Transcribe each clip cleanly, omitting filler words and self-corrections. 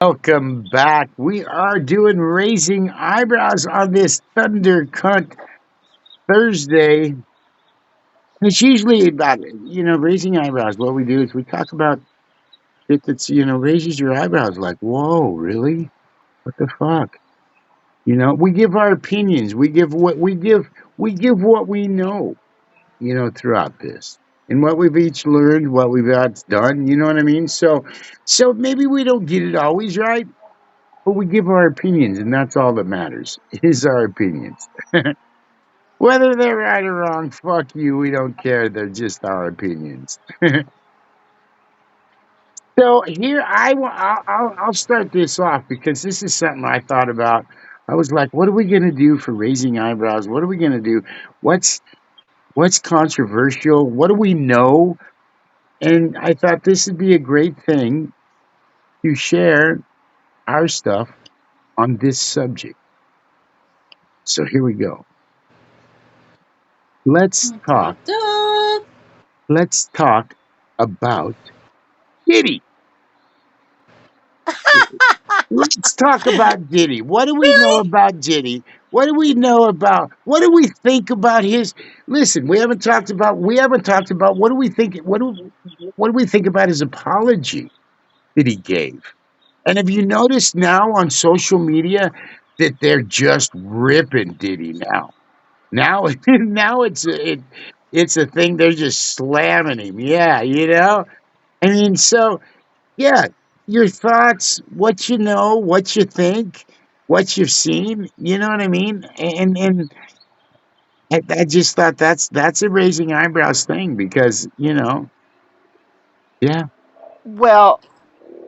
Welcome back. We are doing raising eyebrows on this Thunder Cunt Thursday. It's usually about, raising eyebrows. What we do is we talk about shit that's, raises your eyebrows like, whoa, really? What the fuck? We give our opinions. We give what we know, throughout this. And what we've each learned, what we've done, you know what I mean? So maybe we don't get it always right, but we give our opinions, and that's all that matters, is our opinions. Whether they're right or wrong, fuck you, we don't care. They're just our opinions. So here I'll start this off because this is something I thought about. I was like, what are we gonna do for raising eyebrows? What are we gonna do? What's controversial? What do we know? And I thought this would be a great thing to share our stuff on this subject. So here we go. Let's talk. Let's talk about Diddy. Let's talk about Diddy. What do we know about Diddy? What do we know about? What do we think about his? Listen, we haven't talked about. What do we think? What do we think about his apology that he gave? And have you noticed now on social media that they're just ripping Diddy now? Now, now it's a thing. They're just slamming him. Yeah, I mean, so yeah, your thoughts, what you know, what you think, what you've seen. You know what I mean? And I just thought that's a raising eyebrows thing because yeah. Well,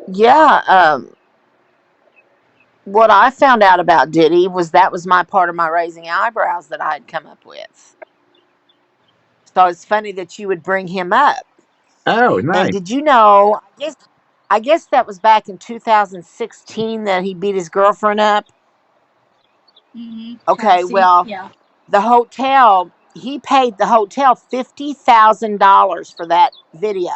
yeah. What I found out about Diddy was that was my part of my raising eyebrows that I had come up with. So it's funny that you would bring him up. Oh, And nice. did you know? I guess that was back in 2016 that he beat his girlfriend up. Okay, Cassie. well, Yeah. the hotel, he paid the hotel $50,000 for that video.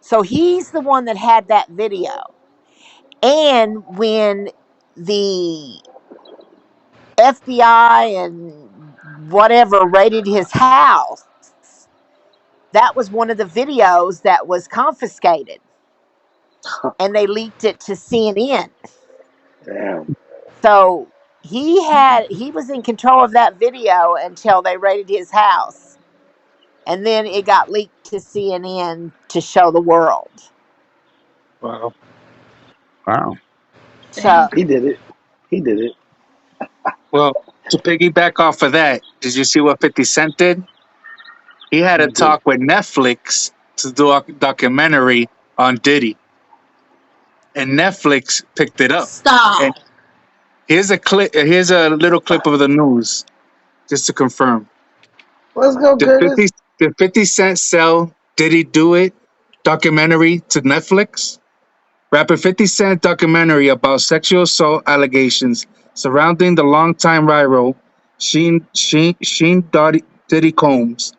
So he's the one that had that video. And when the FBI and whatever raided his house, that was one of the videos that was confiscated and they leaked it to CNN. Damn. So he was in control of that video until they raided his house. And then it got leaked to CNN to show the world. Wow. Wow. So He did it. He did it. Well, to piggyback off of that, did you see what 50 Cent did? He had a talk with Netflix to do a documentary on Diddy. And Netflix picked it up. Stop. And here's a little clip of the news, just to confirm. Let's go, Curtis. Did 50 Cent sell Diddy Do It documentary to Netflix? Rapper 50 Cent documentary about sexual assault allegations surrounding the longtime rival Sheen Diddy Combs,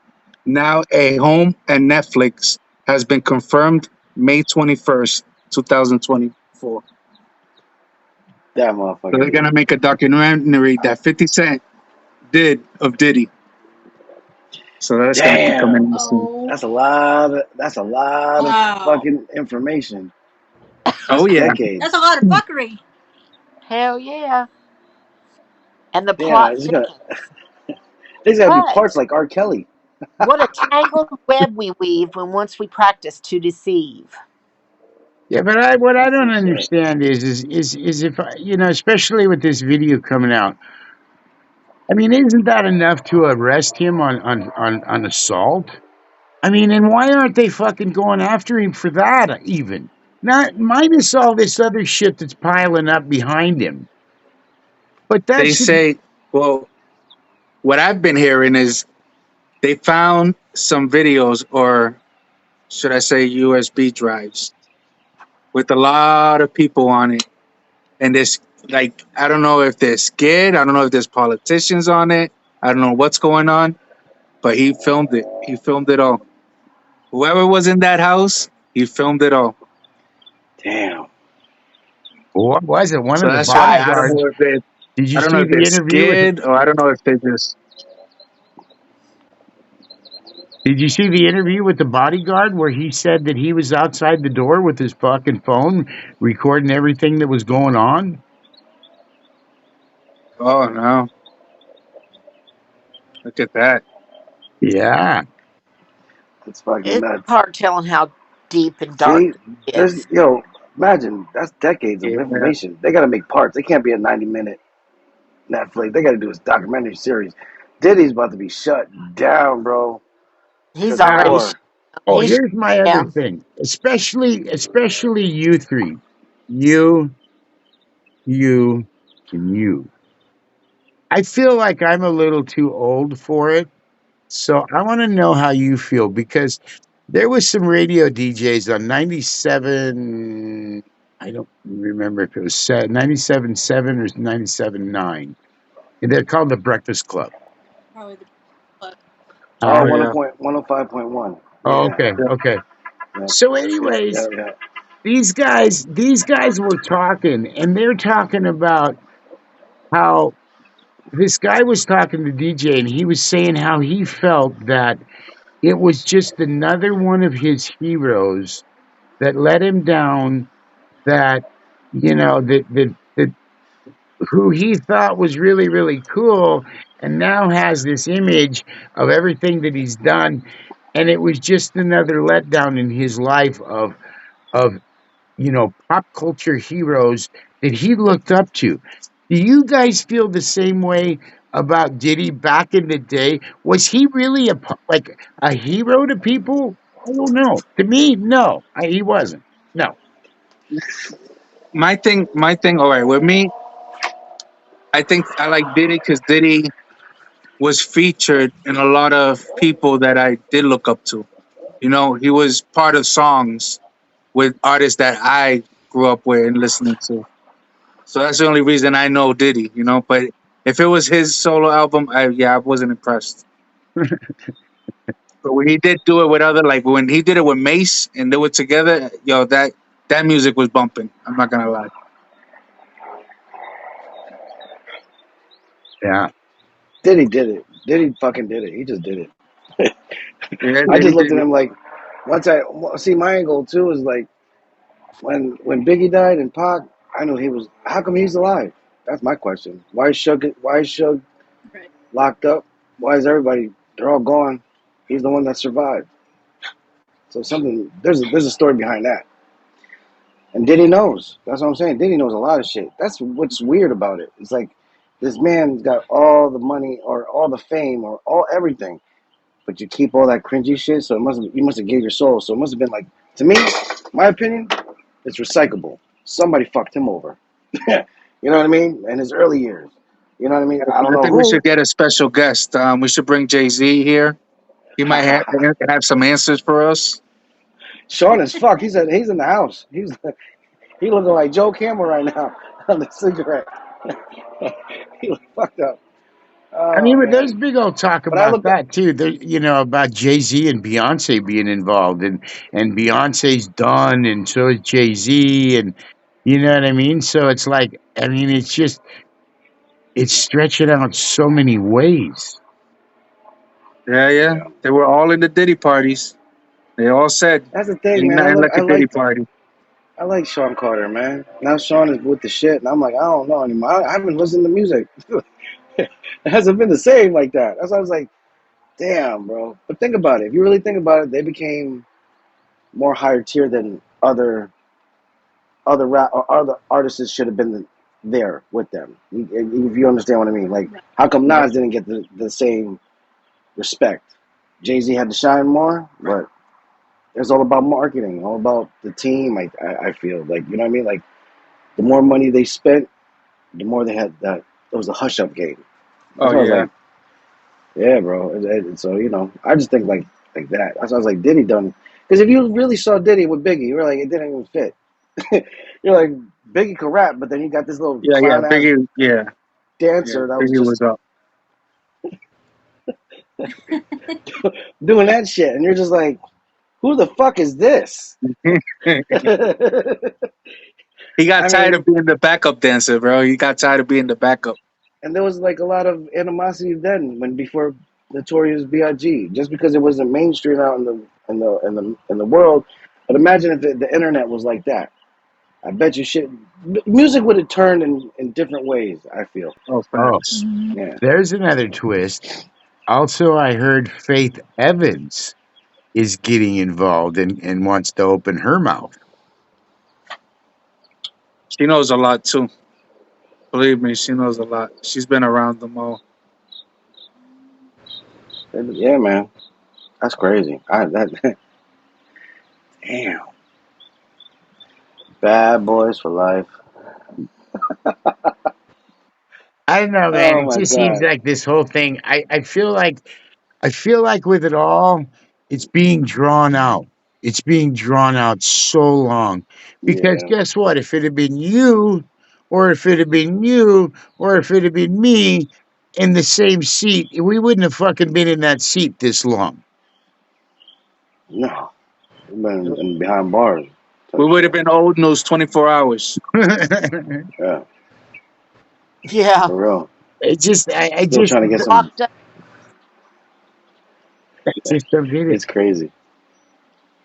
now a home at Netflix, has been confirmed May 21st, 2024. That So motherfucker. they're gonna make a documentary that 50 Cent did of Diddy. So that's gonna be coming Damn. soon. Oh, That's a lot. That's a lot wow. of fucking information. Oh yeah. Decades. That's a lot of fuckery. hell yeah. And the Yeah, plot it's gonna. There's gotta be thickens. parts like R. Kelly. What a tangled web we weave when once we practice to deceive. Yeah, but what I That's don't some shit. understand is if especially with this video coming out. I mean, isn't that enough to arrest him on assault? I mean, and why aren't they fucking going after him for that even? Not minus all this other shit that's piling up behind him. But that They should say, well, what I've been hearing is they found some videos, or should I say USB drives, with a lot of people on it. And this, like, I don't know if they're scared. I don't know if there's politicians on it. I don't know what's going on. But he filmed it. He filmed it all. Whoever was in that house, he filmed it all. Damn. What was it? One So of the that's why Right. I don't bodyguards. know if they, Did you I don't know see if they're the interview with? scared or I don't know if they just. Did you see the interview with the bodyguard where he said that he was outside the door with his fucking phone recording everything that was going on? Oh no! Look at that. Yeah. It's fucking It's nuts. hard telling how deep and dark See, it there's is. imagine that's decades of Yeah. information. They got to make parts. They can't be a 90-minute Netflix. They got to do this documentary series. Diddy's about to be shut down, bro. He's For already Now, sure. oh, he's here's my other down. thing. Especially you three. You, you, and you. I feel like I'm a little too old for it. So I want to know how you feel because there was some radio DJs on 97. I don't remember if it was 97.7 or 97.9. They're called the Breakfast Club. Oh, Oh Uh, yeah. 105.1. oh, Yeah. okay, Yeah. okay. Yeah. So, Yeah. Yeah. anyways, Yeah. these guys were talking, and they're talking about how this guy was talking to DJ, and he was saying how he felt that it was just another one of his heroes that let him down. That that who he thought was really really cool, and now has this image of everything that he's done, and it was just another letdown in his life of pop culture heroes that he looked up to. Do you guys feel the same way about Diddy back in the day? Was he really like a hero to people? I don't know. To me, no, he wasn't. No. My thing. All right, with me, I think I like Diddy because Diddy was featured in a lot of people that I did look up to. You know, he was part of songs with artists that I grew up with and listening to. So that's the only reason I know Diddy. You know, but if it was his solo album, I wasn't impressed. But when he did do it with other, like when he did it with Mace and they were together, yo, that music was bumping. I'm not gonna lie. Yeah. Diddy did it. Diddy fucking did it. He just did it. Yeah, I Diddy just looked did at it. him like, once I see my angle too is like when Biggie died and Pac, I knew he was. How come he's alive? That's my question. Why is Suge locked up? Why is everybody? They're all gone. He's the one that survived. So something there's a story behind that. And Diddy knows. That's what I'm saying. Diddy knows a lot of shit. That's what's weird about it. It's like this man's got all the money or all the fame or all everything, but you keep all that cringy shit. So you must have gave your soul. So it must have been like, to me, my opinion, it's recyclable. Somebody fucked him over. You know what I mean? In his early years. You know what I mean? I don't I know think we should who. get a special guest. We should bring Jay-Z here. He might have some answers for us. Sean is fucked. He's in the house. He looking like Joe Camel right now on the cigarette. He look fucked up. I Oh mean, but there's man. big old talk But I about looked up that too. There, about Jay-Z and Beyonce being involved, and Beyonce's done, and so is Jay-Z, and you know what I mean. So it's like, I mean, it's stretching out so many ways. Yeah, yeah. yeah. They were all in the Diddy parties. They all said, That's the thing, ain't man. nothing like a Diddy party. I like Sean Carter, man. Now Sean is with the shit, and I'm like, I don't know anymore. I haven't listened to music. It hasn't been the same like that. That's why I was like, damn, bro. But think about it. If you really think about it, they became more higher tier than other rap or other artists should have been there with them. If you understand what I mean, like how come Yeah. Nas didn't get the same respect? Jay Z had to shine more, but it's all about marketing, all about the team. I feel like you know what I mean. Like the more money they spent, the more they had that. It was a hush up game. That's Oh why I was yeah. like, yeah, bro. So I just think like that. That's why I was like, Diddy done. Because if you really saw Diddy with Biggie, you were like, it didn't even fit. You're like Biggie could rap, but then you got this little Yeah, yeah. clown ass Biggie, yeah. Yeah. dancer that was Biggie just was up. doing that shit, and you're just like, Who the fuck is this? He got I tired mean, of being the backup dancer, bro. He got tired of being the backup. and there was like a lot of animosity then when before Notorious B.I.G. just because it wasn't mainstream out in the world. But imagine if the internet was like that. I bet you shit. Music would have turned in different ways. I feel. Oh, Oh, facts. Yeah. there's another twist. Also, I heard Faith Evans is getting involved and wants to open her mouth. She knows a lot too. Believe me, she knows a lot. She's been around them all. Yeah, man. That's crazy. Damn. Bad boys for life. I don't know, man. Oh It my just seems god. like this whole thing. I feel like with it all, it's being drawn out. It's being drawn out so long. Because Yeah. guess what? If it had been you, or if it had been you, or if it had been me in the same seat, we wouldn't have fucking been in that seat this long. No. We've been behind bars. We Type would have shit. been old news 24 hours. it Yeah. Yeah. For real. just, I Still just, trying to get some. Locked up. I just don't get it. It's crazy.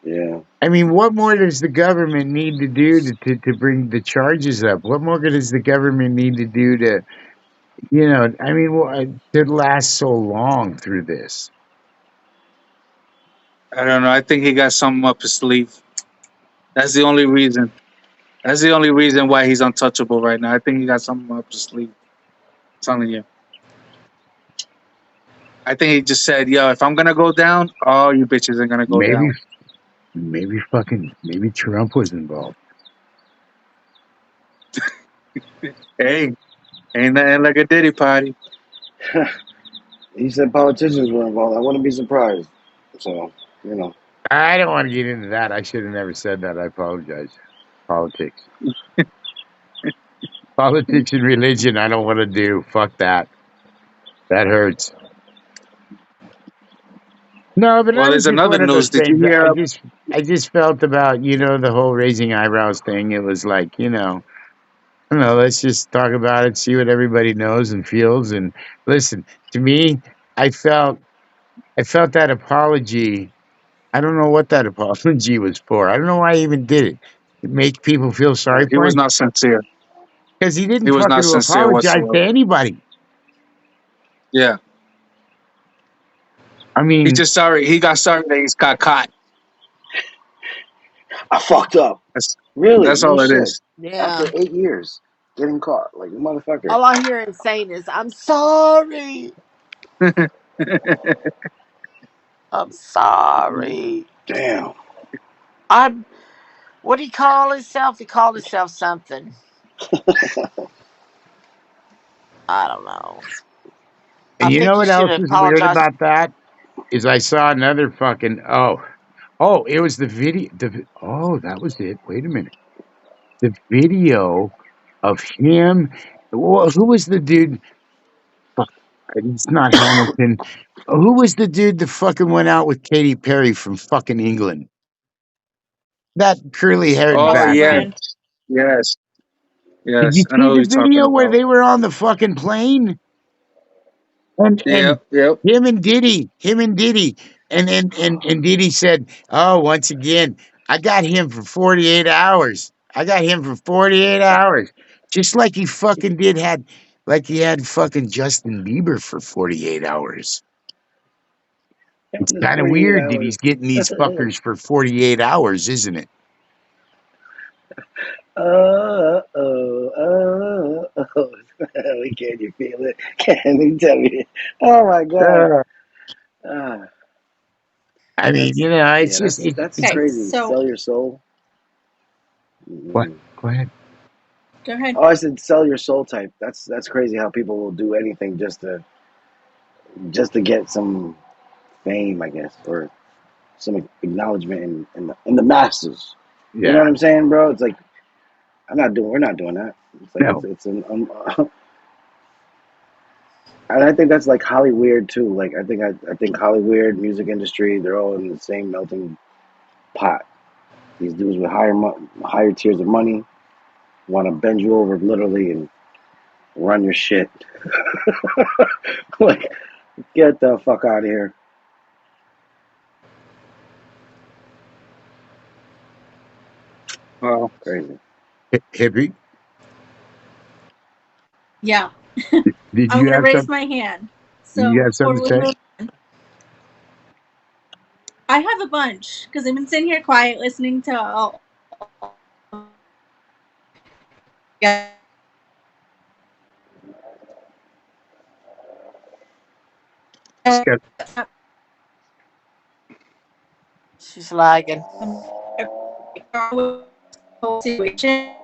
Yeah. I mean, what more does the government need to do to bring the charges up? What more does the government need to do to, I mean, to last so long through this? I don't know. I think he got something up his sleeve. That's the only reason. That's the only reason why he's untouchable right now. I think he got something up his sleeve. I'm telling you. I think he just said, "Yo, if I'm gonna go down, all you bitches are gonna go Maybe, down." maybe Trump was involved. Hey, ain't nothing like a Diddy party. He said politicians were involved. I wouldn't be surprised. So, you know. I don't want to get into that. I should have never said that. I apologize. Politics, politics, and religion. I don't want to do. Fuck that. That hurts. No, but I Well, was there's just another one of those news. Did you things. hear? I just felt about the whole raising eyebrows thing. It was like I don't know. Let's just talk about it, see what everybody knows and feels, and listen. To me, I felt I felt that apology. I don't know what that apology was for. I don't know why he even did it. To make people feel sorry He for was him not sincere. because he He didn't was not fucking sincere apologize to whatsoever. anybody. Yeah, I he mean, just sorry. He got sorry that he's got caught. I fucked up. That's Really? that's No all it shit. is. After Yeah. 8 years getting caught. Like, motherfucker. All I hear him saying is, I'm sorry. I'm sorry. Damn. I'm, what did he call himself? He called himself something. I don't know. I and you know think he what should else is weird apologize. about that is I saw another fucking it was the video. That was it. Wait a minute. The video of him. Well, who was the dude? Fuck, it's not Hamilton. Who was the dude that fucking went out with Katy Perry from fucking England? That curly haired Oh yes, bastard. Boyfriend. yes, Did you yes. I see know who the you're talking video where about. they were on the fucking plane? And Yep, yep. him and Diddy, and Diddy said, "Oh, once again, I got him for 48 hours. I got him for 48 hours." Just like he had fucking Justin Bieber for 48 hours. It's Just kind of 48 weird that hours. he's getting these fuckers for 48 hours, isn't it? Can you feel it? Can you tell me? Oh my god. Uh, Ah, I mean, that's it's yeah. just That's it's Okay, crazy. so Sell your soul. what? Mm. Go ahead. go ahead. Oh, I said sell your soul type. That's crazy how people will do anything just to get some fame, I guess, or some acknowledgement in the masses. You know Yeah. what I'm saying, bro? It's like we're not doing that. It's like No. it's an and I think that's like Hollywood too. Like I think Hollywood music industry, they're all in the same melting. pot. These dudes with higher tiers of money want to bend you over literally and run your shit. Like, get the fuck out of here. Well, Crazy. Hippie, Yeah. did I'm you going to have raise some? my hand. You So have before something we to say? move, I have a bunch because I've been sitting here quiet listening to all. Yeah. She's got- She's lagging. Situation.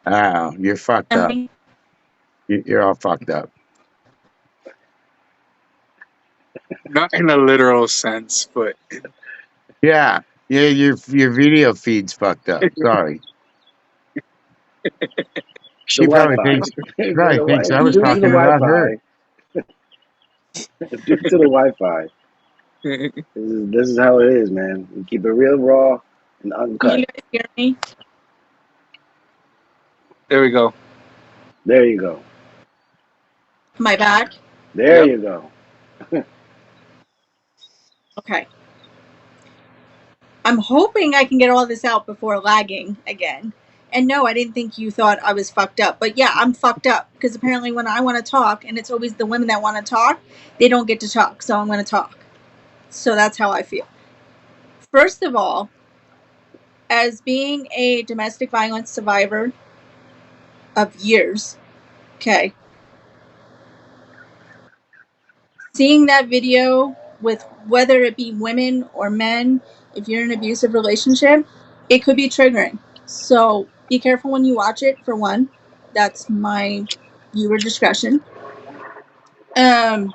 Oh, you're fucked up. You're all fucked up. not in a literal sense, but Yeah, yeah. Your video feed's fucked up. Sorry. The She probably Wi-Fi. thinks she probably thinks I It's was due to the talking about her. Wi-Fi. It's due to the Wi-Fi. This is how it is, man. We keep it real raw and Can uncut. you guys hear me? there we go. There you go. Am I back? There Yep. you go. Okay. I'm hoping I can get all this out before lagging again. And no, I didn't think you thought I was fucked up. But yeah, I'm fucked up because apparently when I want to talk, and it's always the women that want to talk, they don't get to talk. So I'm going to talk. So that's how I feel. First of all, as being a domestic violence survivor of years, okay, seeing that video with whether it be women or men, if you're in an abusive relationship, it could be triggering. So be careful when you watch it, for one. That's my viewer discretion. Um,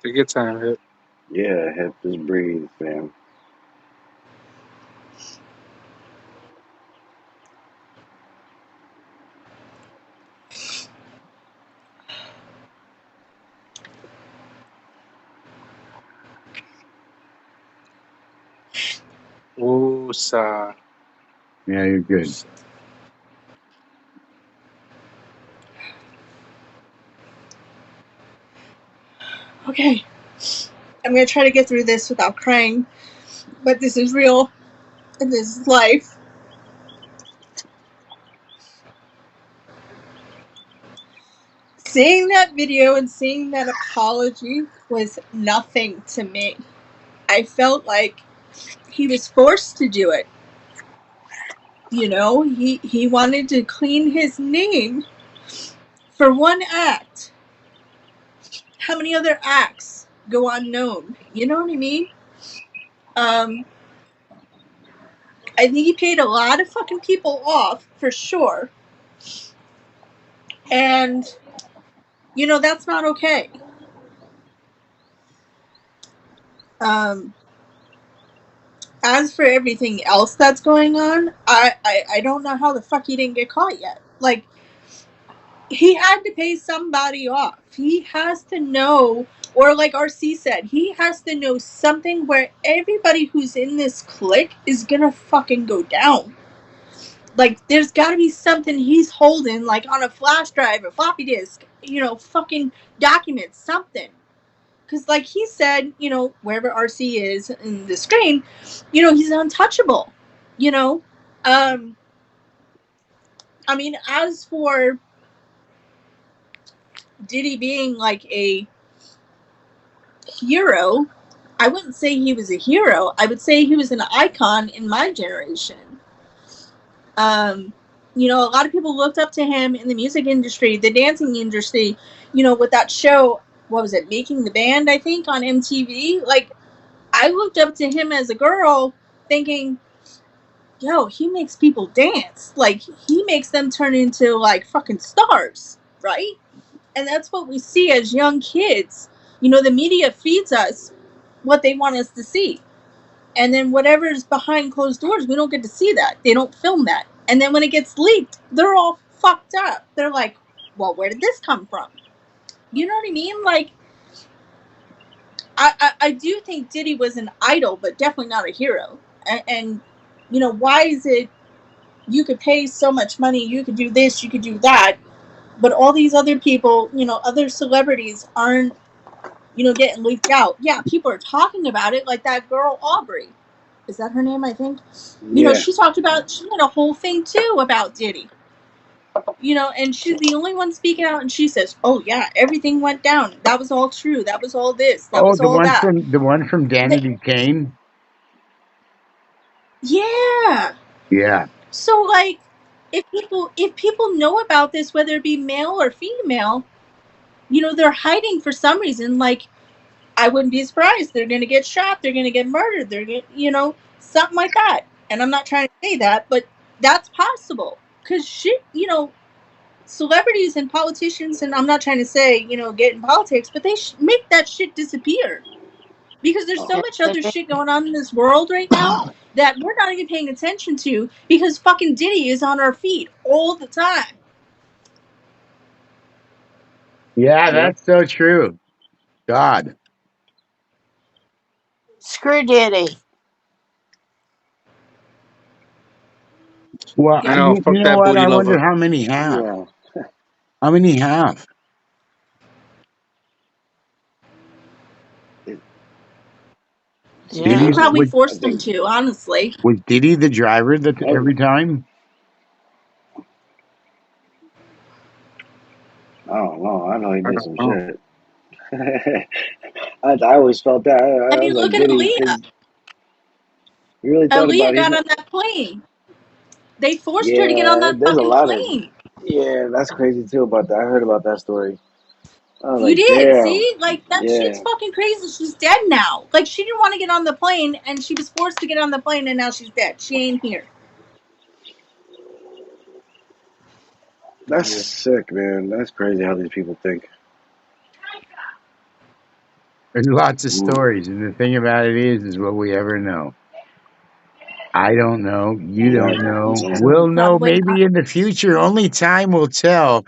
Take your time. Hit. Yeah, hip, just breathe, fam. Woosah. Yeah, you're good. okay. I'm going to try to get through this without crying, but this is real and this is life. Seeing that video and seeing that apology was nothing to me. I felt like he was forced to do it. You know, he wanted to clean his name for one act. How many other acts go unknown? You know what I mean? Um, I think he paid a lot of fucking people off for sure, and you know that's not okay. Um, as for everything else that's going on, I don't know how the fuck he didn't get caught yet. Like, he had to pay somebody off. He has to know, or like RC said, he has to know something where everybody who's in this clique is gonna fucking go down. Like, there's gotta be something he's holding, like on a flash drive or floppy disk, you know, fucking documents, something. Because, like he said, you know, wherever RC is in the screen, you know, he's untouchable, you know? Um, I mean, as for Diddy being like a hero, I wouldn't say he was a hero. I would say he was an icon in my generation. Um, you know, a lot of people looked up to him in the music industry, the dancing industry, you know, with that show, what was it, Making the Band, I think, on MTV. Like, I looked up to him as a girl thinking, yo, he makes people dance. Like, he makes them turn into, like, fucking stars, right? And that's what we see as young kids. The media feeds us what they want us to see. And then whatever's behind closed doors, we don't get to see that. They don't film that. And then when it gets leaked, they're all fucked up. They're like, well, where did this come from? You know what I mean? Like, I do think Diddy was an idol, but definitely not a hero. And why is it you could pay so much money, you could do this, you could do that, but all these other people, other celebrities aren't, getting leaked out. Yeah, people are talking about it, like that girl Aubrey. Is that her name? I think. Yeah. She talked about, she had a whole thing too about Diddy. And she's the only one speaking out, and she says, "Oh yeah, everything went down. That was all true. That was all this. That Oh, was all that." the one from Danny They, Duquesne. yeah. Yeah. So like, if people know about this, whether it be male or female, they're hiding for some reason. Like, I wouldn't be surprised. They're going to get shot. They're going to get murdered. They're going, something like that. And I'm not trying to say that, but that's possible. Because shit, celebrities and politicians, and I'm not trying to say, get in politics, but they make that shit disappear. Because there's so Oh, Yes, much they other do. shit going on in this world right now that we're not even paying attention to because fucking Diddy is on our feet all the time. Yeah, yep. that's so true. God. Screw Diddy. Well, I Yeah. know. you Fuck know that what? booty I wonder lover. how many have. Yeah. How many have? It, see, Yeah. He Diddy probably I forced them think to, honestly. was Diddy the driver that maybe. every time? I don't know. I know he I did don't some know. shit. I always felt that. I I was mean, like, look at Diddy, Aaliyah. because you really thought about Aaliyah it. He's got not. on that plane. They forced her to get on Yeah, that there's a fucking lot of. plane. Yeah, that's crazy too about that. I heard about that story. I was You like, did, damn. see? Like, that shit's Yeah, fucking crazy. She's dead now. Like, she didn't want to get on the plane, and she was forced to get on the plane, and now she's dead. She ain't here. that's Yeah. sick, man. That's crazy how these people think. There's lots of Mm, stories, and the thing about it is will we ever know? I don't know. You don't exactly. know. Yeah. We'll know Probably not. maybe in the future. Only time will tell.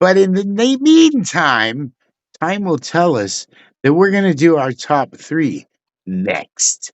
But in the meantime, time will tell us that we're going to do our top three next.